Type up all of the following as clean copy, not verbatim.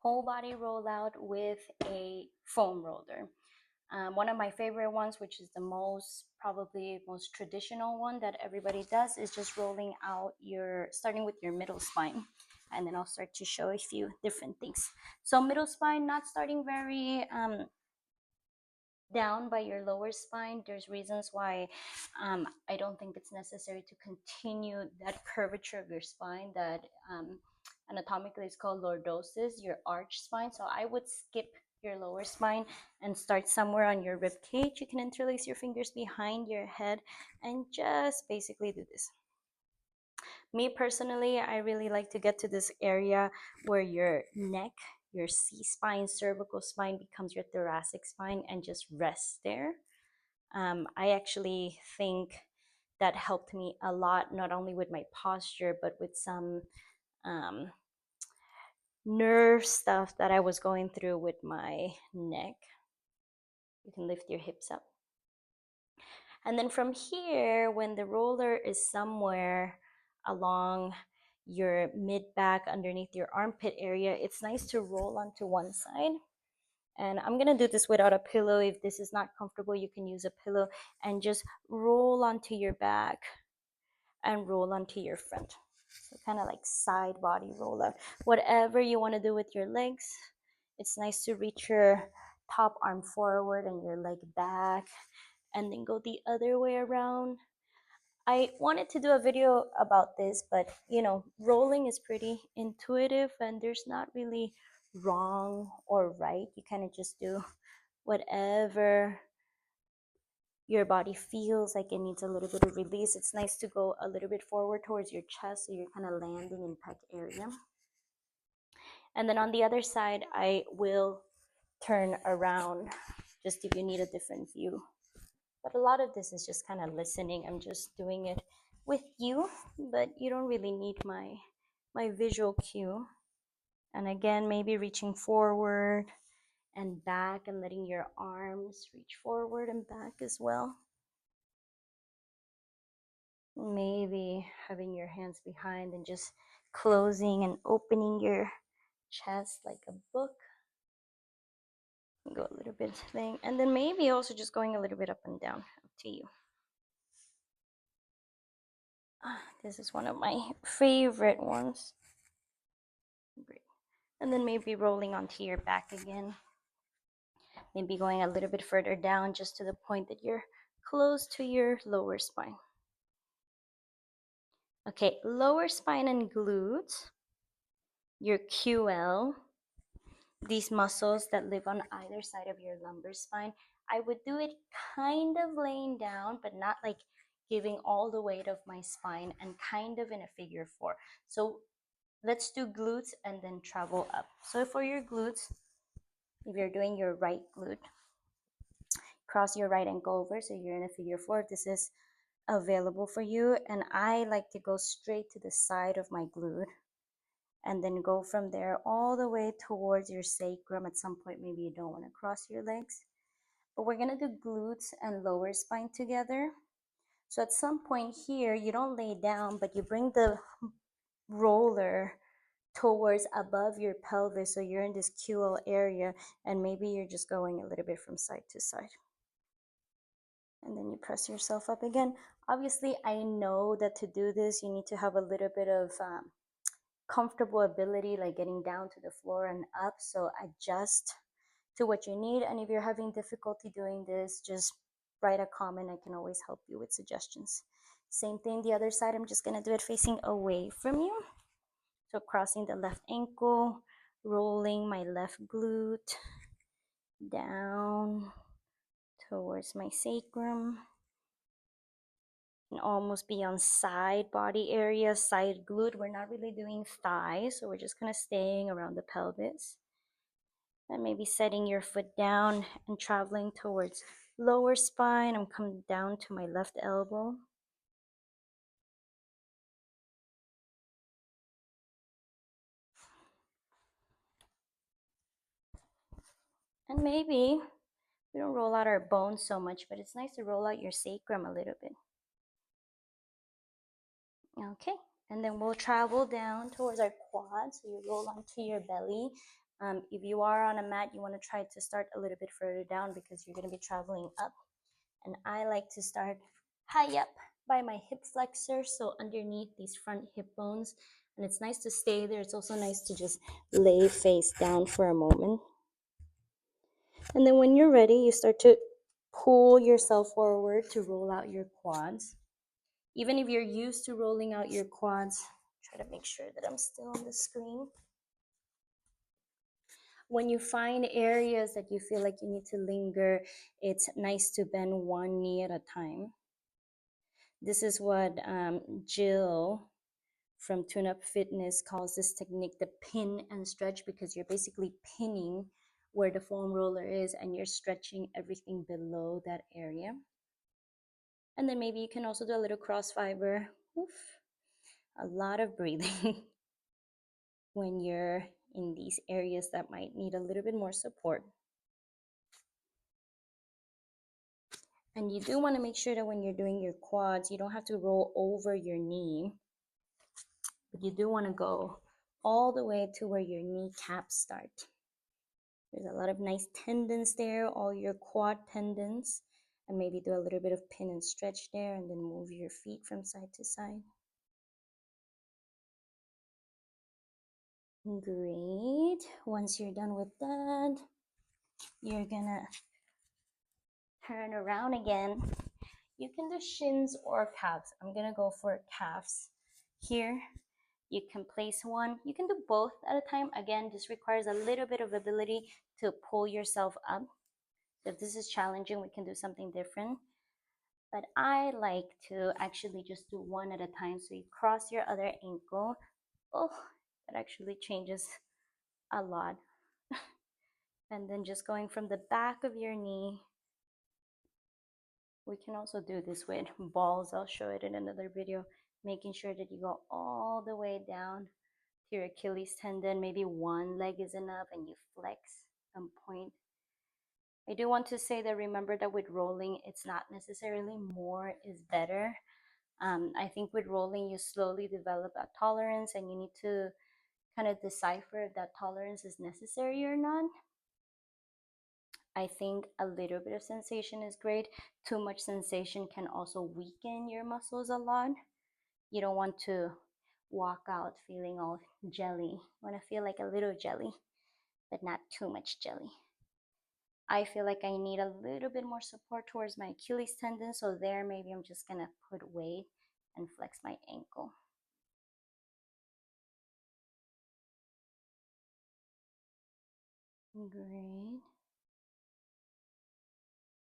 whole body rollout with a foam roller. One of my favorite ones, which is the probably most traditional one that everybody does, is just rolling out starting with your middle spine. And then I'll start to show a few different things. So middle spine, not starting very down by your lower spine. There's reasons why I don't think it's necessary to continue that curvature of your spine that anatomically is called lordosis, your arch spine. So I would skip your lower spine and start somewhere on your rib cage. You can interlace your fingers behind your head and just basically do this. Me personally, I really like to get to this area where your neck, your C-spine, cervical spine becomes your thoracic spine and just rests there. I actually think that helped me a lot, not only with my posture, but with some nerve stuff that I was going through with my neck. You can lift your hips up. And then from here, when the roller is somewhere along your mid back underneath your armpit area, it's nice to roll onto one side. And I'm gonna do this without a pillow. If this is not comfortable, you can use a pillow and just roll onto your back and roll onto your front. So kind of like side body roll out. Whatever you want to do with your legs, it's nice to reach your top arm forward and your leg back and then go the other way around. I wanted to do a video about this, but rolling is pretty intuitive and there's not really wrong or right. You kind of just do whatever your body feels like it needs a little bit of release. It's nice to go a little bit forward towards your chest so you're kind of landing in pec area. And then on the other side, I will turn around just if you need a different view. But a lot of this is just kind of listening. I'm just doing it with you, but you don't really need my visual cue. And again, maybe reaching forward and back and letting your arms reach forward and back as well. Maybe having your hands behind and just closing and opening your chest like a book. Go a little bit thing, and then maybe also just going a little bit up and down. Up to you. This is one of my favorite ones. Great. And then maybe rolling onto your back again. Maybe going a little bit further down just to the point that you're close to your lower spine. Okay, lower spine and glutes, your QL, these muscles that live on either side of your lumbar spine. I would do it kind of laying down, but not like giving all the weight of my spine, and kind of in a figure four. So let's do glutes and then travel up. So for your glutes, if you're doing your right glute, cross your right ankle over so you're in a figure four if this is available for you. And I like to go straight to the side of my glute and then go from there all the way towards your sacrum. At some point, maybe you don't want to cross your legs, but we're going to do glutes and lower spine together. So at some point here, you don't lay down, but you bring the roller towards above your pelvis. So you're in this QL area, and maybe you're just going a little bit from side to side. And then you press yourself up again. Obviously, I know that to do this, you need to have a little bit of comfortable ability, like getting down to the floor and up. So adjust to what you need. And if you're having difficulty doing this, just write a comment. I can always help you with suggestions. Same thing the other side. I'm just going to do it facing away from you. So crossing the left ankle, rolling my left glute down towards my sacrum, and almost be on side body area, side glute. We're not really doing thighs, so we're just kind of staying around the pelvis. And maybe setting your foot down and traveling towards lower spine. I'm coming down to my left elbow. And maybe we don't roll out our bones so much, but it's nice to roll out your sacrum a little bit. Okay, and then we'll travel down towards our quads. So you roll onto your belly. If you are on a mat, you want to try to start a little bit further down because you're going to be traveling up. And I like to start high up by my hip flexor, so underneath these front hip bones. And it's nice to stay there. It's also nice to just lay face down for a moment. And then when you're ready, you start to pull yourself forward to roll out your quads. Even if you're used to rolling out your quads, try to make sure that I'm still on the screen. When you find areas that you feel like you need to linger, it's nice to bend one knee at a time. This is what Jill from Tune Up Fitness calls this technique the pin and stretch, because you're basically pinning where the foam roller is and you're stretching everything below that area. And then maybe you can also do a little cross fiber. Oof. A lot of breathing when you're in these areas that might need a little bit more support. And you do want to make sure that when you're doing your quads, you don't have to roll over your knee, but you do want to go all the way to where your kneecaps start. There's a lot of nice tendons there, all your quad tendons, and maybe do a little bit of pin and stretch there, and then move your feet from side to side. Great. Once you're done with that, you're gonna turn around again. You can do shins or calves. I'm gonna go for calves here. You can place one. You can do both at a time. Again, this requires a little bit of ability to pull yourself up. So if this is challenging, we can do something different. But I like to actually just do one at a time. So you cross your other ankle. Oh, that actually changes a lot. And then just going from the back of your knee. We can also do this with balls. I'll show it in another video. Making sure that you go all the way down to your Achilles tendon. Maybe one leg is enough and you flex and point. I do want to say that remember that with rolling, it's not necessarily more is better. I think with rolling, you slowly develop a tolerance and you need to kind of decipher if that tolerance is necessary or not. I think a little bit of sensation is great. Too much sensation can also weaken your muscles a lot. You don't want to walk out feeling all jelly. You want to feel like a little jelly, but not too much jelly. I feel like I need a little bit more support towards my Achilles tendon, so there maybe I'm just gonna put weight and flex my ankle. Great.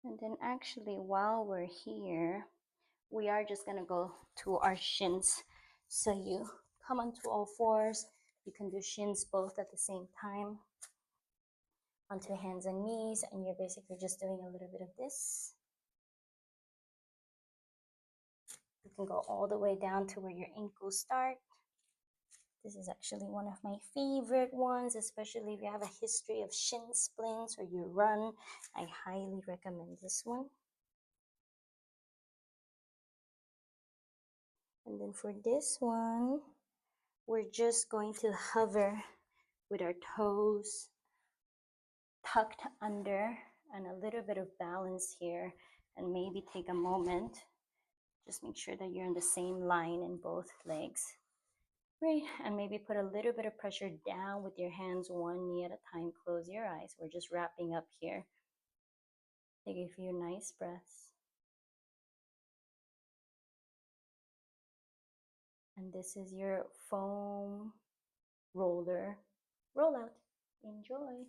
And then actually while we're here, we are just gonna go to our shins. So you come onto all fours. You can do shins both at the same time, onto hands and knees, and you're basically just doing a little bit of this. You can go all the way down to where your ankles start. This is actually one of my favorite ones, especially if you have a history of shin splints or you run. I highly recommend this one. And then for this one, we're just going to hover with our toes tucked under and a little bit of balance here, and maybe take a moment. Just make sure that you're in the same line in both legs. Great, and maybe put a little bit of pressure down with your hands, one knee at a time. Close your eyes. We're just wrapping up here. Take a few nice breaths. And this is your foam roller rollout. Enjoy.